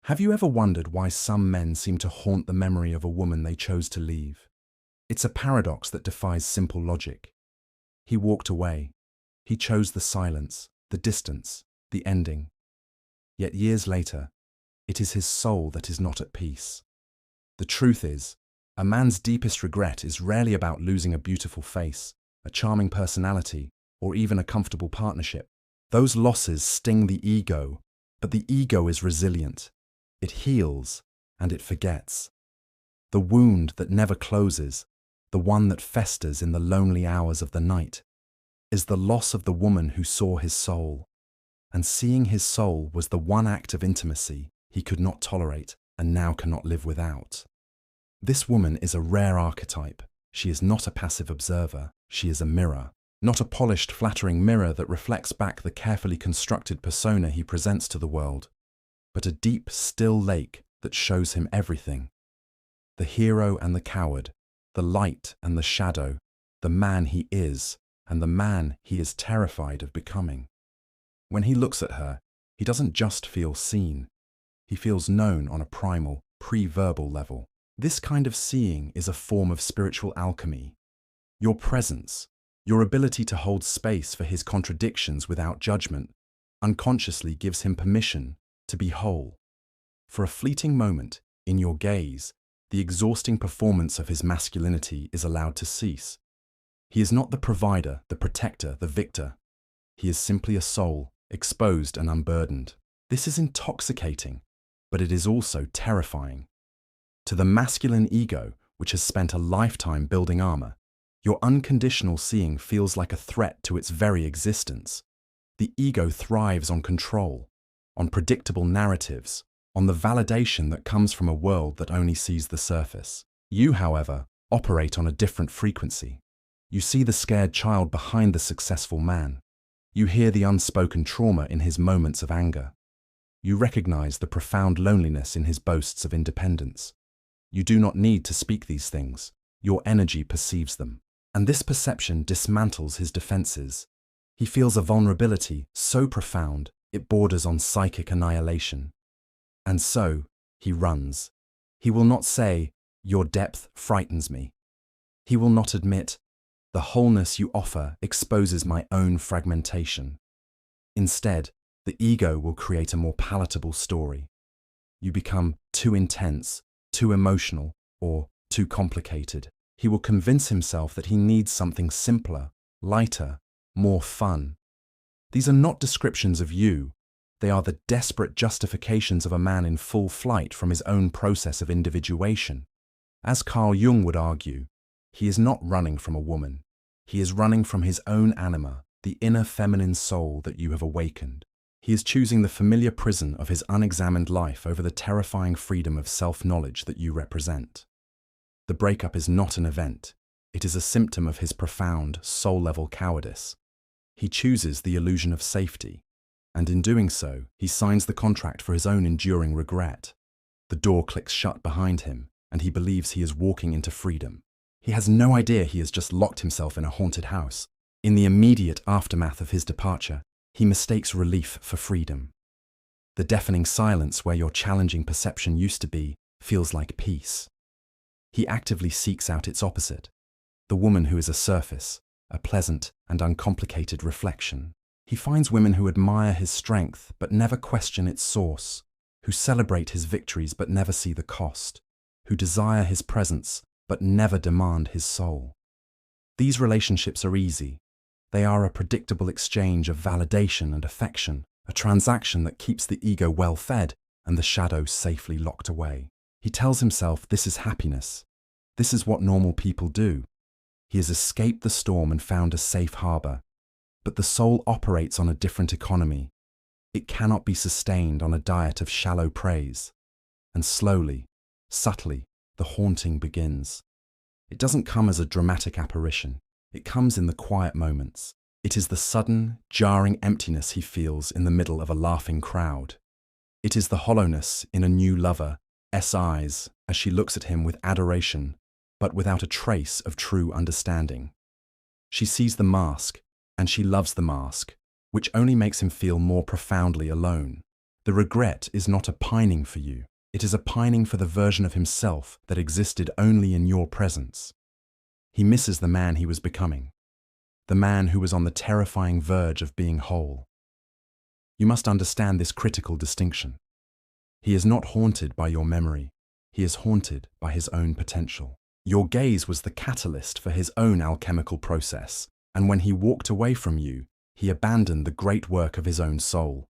Have you ever wondered why some men seem to haunt the memory of a woman they chose to leave? It's a paradox that defies simple logic. He walked away. He chose the silence, the distance, the ending. Yet years later, it is his soul that is not at peace. The truth is, a man's deepest regret is rarely about losing a beautiful face, a charming personality, or even a comfortable partnership. Those losses sting the ego, but the ego is resilient. It heals, and it forgets. The wound that never closes, the one that festers in the lonely hours of the night, is the loss of the woman who saw his soul. And seeing his soul was the one act of intimacy he could not tolerate and now cannot live without. This woman is a rare archetype. She is not a passive observer. She is a mirror. Not a polished, flattering mirror that reflects back the carefully constructed persona he presents to the world, but a deep, still lake that shows him everything. The hero and the coward, the light and the shadow, the man he is and the man he is terrified of becoming. When he looks at her, he doesn't just feel seen. He feels known on a primal, pre-verbal level. This kind of seeing is a form of spiritual alchemy. Your presence, your ability to hold space for his contradictions without judgment, unconsciously gives him permission to be whole. For a fleeting moment, in your gaze, the exhausting performance of his masculinity is allowed to cease. He is not the provider, the protector, the victor. He is simply a soul, exposed and unburdened. This is intoxicating, but it is also terrifying. To the masculine ego, which has spent a lifetime building armor, your unconditional seeing feels like a threat to its very existence. The ego thrives on control, on predictable narratives, on the validation that comes from a world that only sees the surface. You, however, operate on a different frequency. You see the scared child behind the successful man. You hear the unspoken trauma in his moments of anger. You recognize the profound loneliness in his boasts of independence. You do not need to speak these things. Your energy perceives them. And this perception dismantles his defenses. He feels a vulnerability so profound it borders on psychic annihilation. And so, he runs. He will not say, "Your depth frightens me." He will not admit, "The wholeness you offer exposes my own fragmentation." Instead, the ego will create a more palatable story. You become too intense, too emotional, or too complicated. He will convince himself that he needs something simpler, lighter, more fun. These are not descriptions of you. They are the desperate justifications of a man in full flight from his own process of individuation. As CarlJung would argue, he is not running from a woman. He is running from his own anima, the inner feminine soul that you have awakened. He is choosing the familiar prison of his unexamined life over the terrifying freedom of self-knowledge that you represent. The breakup is not an event. It is a symptom of his profound, soul-level cowardice. He chooses the illusion of safety, and in doing so, he signs the contract for his own enduring regret. The door clicks shut behind him, and he believes he is walking into freedom. He has no idea he has just locked himself in a haunted house. In the immediate aftermath of his departure, he mistakes relief for freedom. The deafening silence where your challenging perception used to be feels like peace. He actively seeks out its opposite, the woman who is a surface, a pleasant and uncomplicated reflection. He finds women who admire his strength but never question its source, who celebrate his victories but never see the cost, who desire his presence but never demand his soul. These relationships are easy. They are a predictable exchange of validation and affection, a transaction that keeps the ego well fed and the shadow safely locked away. He tells himself this is happiness. This is what normal people do. He has escaped the storm and found a safe harbor. But the soul operates on a different economy. It cannot be sustained on a diet of shallow praise. And slowly, subtly, the haunting begins. It doesn't come as a dramatic apparition. It comes in the quiet moments. It is the sudden, jarring emptiness he feels in the middle of a laughing crowd. It is the hollowness in a new lover's eyes as she looks at him with adoration, but without a trace of true understanding. She sees the mask, and she loves the mask, which only makes him feel more profoundly alone. The regret is not a pining for you. It is a pining for the version of himself that existed only in your presence. He misses the man he was becoming, the man who was on the terrifying verge of being whole. You must understand this critical distinction. He is not haunted by your memory. He is haunted by his own potential. Your gaze was the catalyst for his own alchemical process, and when he walked away from you, he abandoned the great work of his own soul.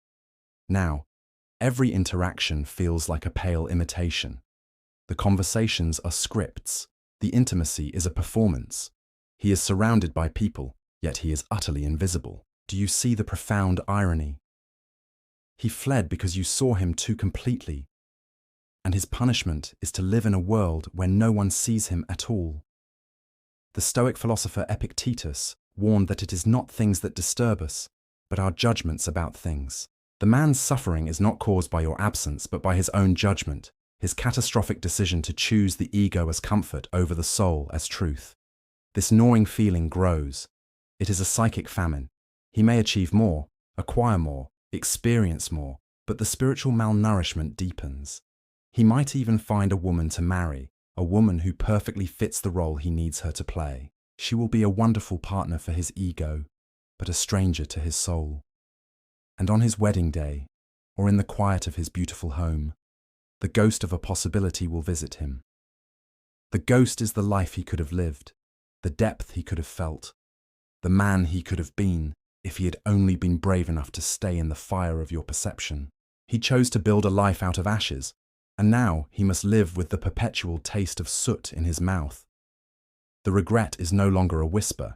Now, every interaction feels like a pale imitation. The conversations are scripts. The intimacy is a performance. He is surrounded by people, yet he is utterly invisible. Do you see the profound irony? He fled because you saw him too completely, and his punishment is to live in a world where no one sees him at all. The Stoic philosopher Epictetus warned that it is not things that disturb us, but our judgments about things. The man's suffering is not caused by your absence, but by his own judgment, his catastrophic decision to choose the ego as comfort over the soul as truth. This gnawing feeling grows. It is a psychic famine. He may achieve more, acquire more, experience more, but the spiritual malnourishment deepens. He might even find a woman to marry, a woman who perfectly fits the role he needs her to play. She will be a wonderful partner for his ego, but a stranger to his soul. And on his wedding day, or in the quiet of his beautiful home, the ghost of a possibility will visit him. The ghost is the life he could have lived, the depth he could have felt, the man he could have been if he had only been brave enough to stay in the fire of your perception. He chose to build a life out of ashes, and now he must live with the perpetual taste of soot in his mouth. The regret is no longer a whisper.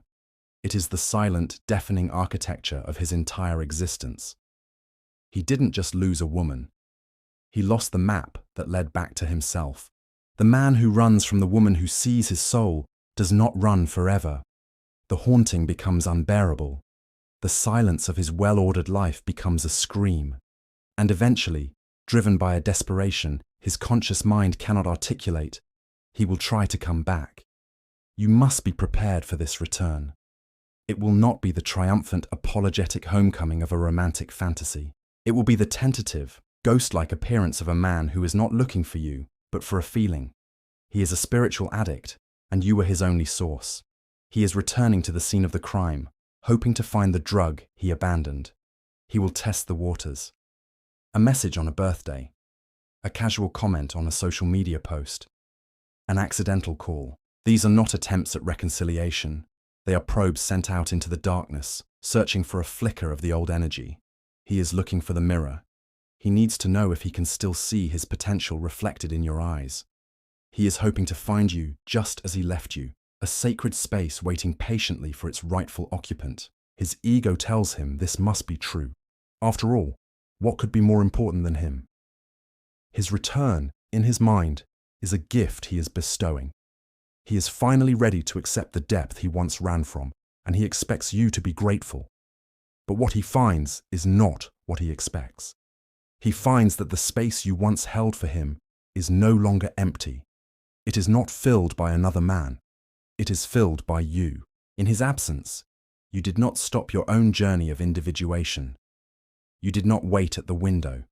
It is the silent, deafening architecture of his entire existence. He didn't just lose a woman. He lost the map that led back to himself. The man who runs from the woman who sees his soul does not run forever. The haunting becomes unbearable. The silence of his well-ordered life becomes a scream. And eventually, driven by a desperation his conscious mind cannot articulate, he will try to come back. You must be prepared for this return. It will not be the triumphant, apologetic homecoming of a romantic fantasy. It will be the tentative, ghost-like appearance of a man who is not looking for you, but for a feeling. He is a spiritual addict, and you were his only source. He is returning to the scene of the crime, hoping to find the drug he abandoned. He will test the waters. A message on a birthday, a casual comment on a social media post, an accidental call. These are not attempts at reconciliation. They are probes sent out into the darkness, searching for a flicker of the old energy. He is looking for the mirror. He needs to know if he can still see his potential reflected in your eyes. He is hoping to find you just as he left you, a sacred space waiting patiently for its rightful occupant. His ego tells him this must be true. After all, what could be more important than him? His return, in his mind, is a gift he is bestowing. He is finally ready to accept the depth he once ran from, and he expects you to be grateful. But what he finds is not what he expects. He finds that the space you once held for him is no longer empty. It is not filled by another man. It is filled by you. In his absence, you did not stop your own journey of individuation. You did not wait at the window.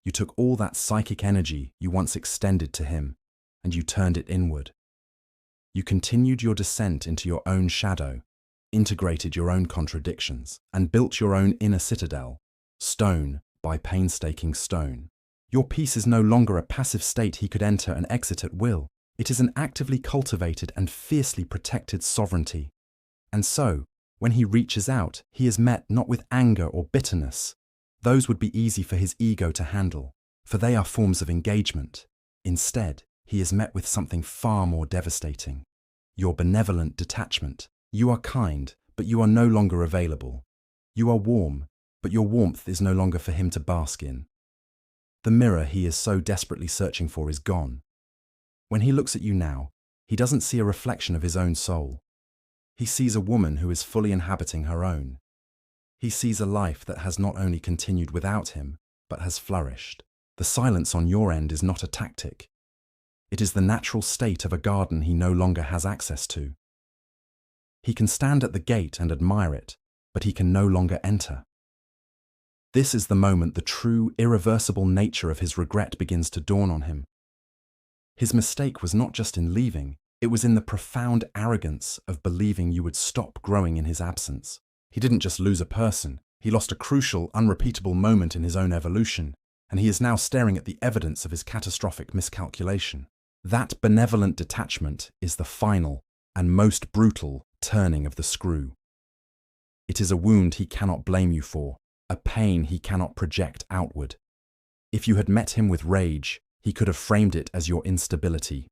You took all that psychic energy you once extended to him, and you turned it inward. You continued your descent into your own shadow, integrated your own contradictions, and built your own inner citadel, stone by painstaking stone. Your peace is no longer a passive state he could enter and exit at will. It is an actively cultivated and fiercely protected sovereignty. And so, when he reaches out, he is met not with anger or bitterness. Those would be easy for his ego to handle, for they are forms of engagement. Instead, he is met with something far more devastating. Your benevolent detachment. You are kind, but you are no longer available. You are warm, but your warmth is no longer for him to bask in. The mirror he is so desperately searching for is gone. When he looks at you now, he doesn't see a reflection of his own soul. He sees a woman who is fully inhabiting her own. He sees a life that has not only continued without him, but has flourished. The silence on your end is not a tactic. It is the natural state of a garden he no longer has access to. He can stand at the gate and admire it, but he can no longer enter. This is the moment the true, irreversible nature of his regret begins to dawn on him. His mistake was not just in leaving, it was in the profound arrogance of believing you would stop growing in his absence. He didn't just lose a person, he lost a crucial, unrepeatable moment in his own evolution, and he is now staring at the evidence of his catastrophic miscalculation. That benevolent detachment is the final and most brutal turning of the screw. It is a wound he cannot blame you for, a pain he cannot project outward. If you had met him with rage, he could have framed it as your instability.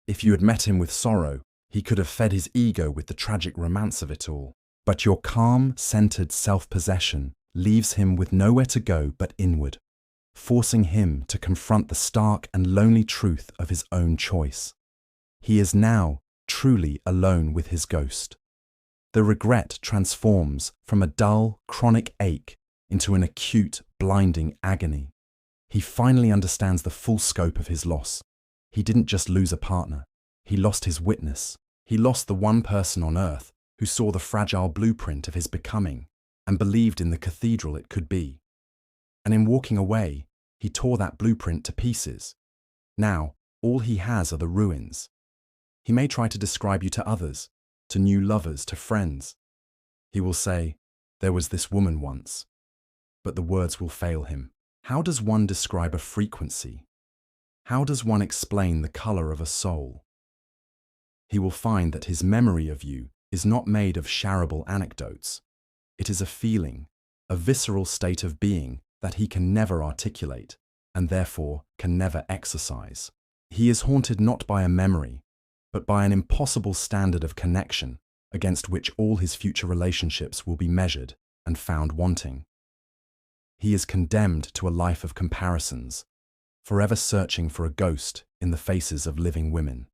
If you had met him with sorrow, he could have fed his ego with the tragic romance of it all. But your calm, centered self-possession leaves him with nowhere to go but inward, forcing him to confront the stark and lonely truth of his own choice. He is now truly alone with his ghost. The regret transforms from a dull, chronic ache into an acute, blinding agony. He finally understands the full scope of his loss. He didn't just lose a partner. He lost his witness. He lost the one person on earth who saw the fragile blueprint of his becoming and believed in the cathedral it could be. And in walking away, he tore that blueprint to pieces. Now, all he has are the ruins. He may try to describe you to others, to new lovers, to friends. He will say, "There was this woman once," but the words will fail him. How does one describe a frequency? How does one explain the color of a soul? He will find that his memory of you is not made of shareable anecdotes. It is a feeling, a visceral state of being that he can never articulate, and therefore can never exercise. He is haunted not by a memory, but by an impossible standard of connection against which all his future relationships will be measured and found wanting. He is condemned to a life of comparisons, forever searching for a ghost in the faces of living women.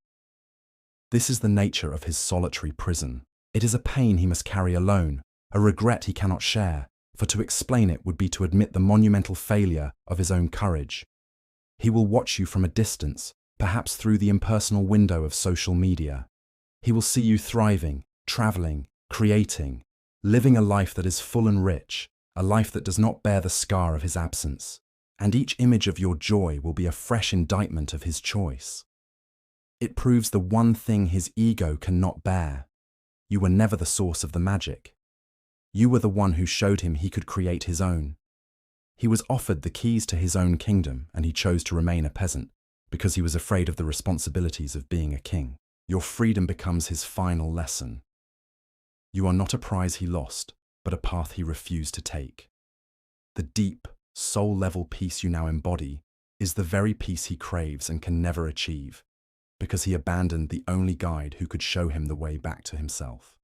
This is the nature of his solitary prison. It is a pain he must carry alone, a regret he cannot share, for to explain it would be to admit the monumental failure of his own courage. He will watch you from a distance, perhaps through the impersonal window of social media. He will see you thriving, traveling, creating, living a life that is full and rich, a life that does not bear the scar of his absence. And each image of your joy will be a fresh indictment of his choice. It proves the one thing his ego cannot bear. You were never the source of the magic. You were the one who showed him he could create his own. He was offered the keys to his own kingdom, and he chose to remain a peasant because he was afraid of the responsibilities of being a king. Your freedom becomes his final lesson. You are not a prize he lost, but a path he refused to take. The deep, soul-level peace you now embody is the very peace he craves and can never achieve, because he abandoned the only guide who could show him the way back to himself.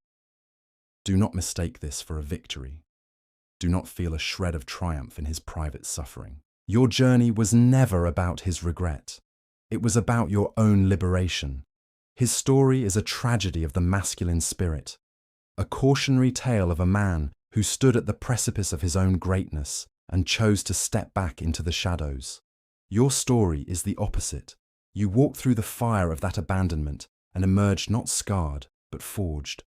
Do not mistake this for a victory. Do not feel a shred of triumph in his private suffering. Your journey was never about his regret. It was about your own liberation. His story is a tragedy of the masculine spirit, a cautionary tale of a man who stood at the precipice of his own greatness and chose to step back into the shadows. Your story is the opposite. You walked through the fire of that abandonment and emerged not scarred, but forged.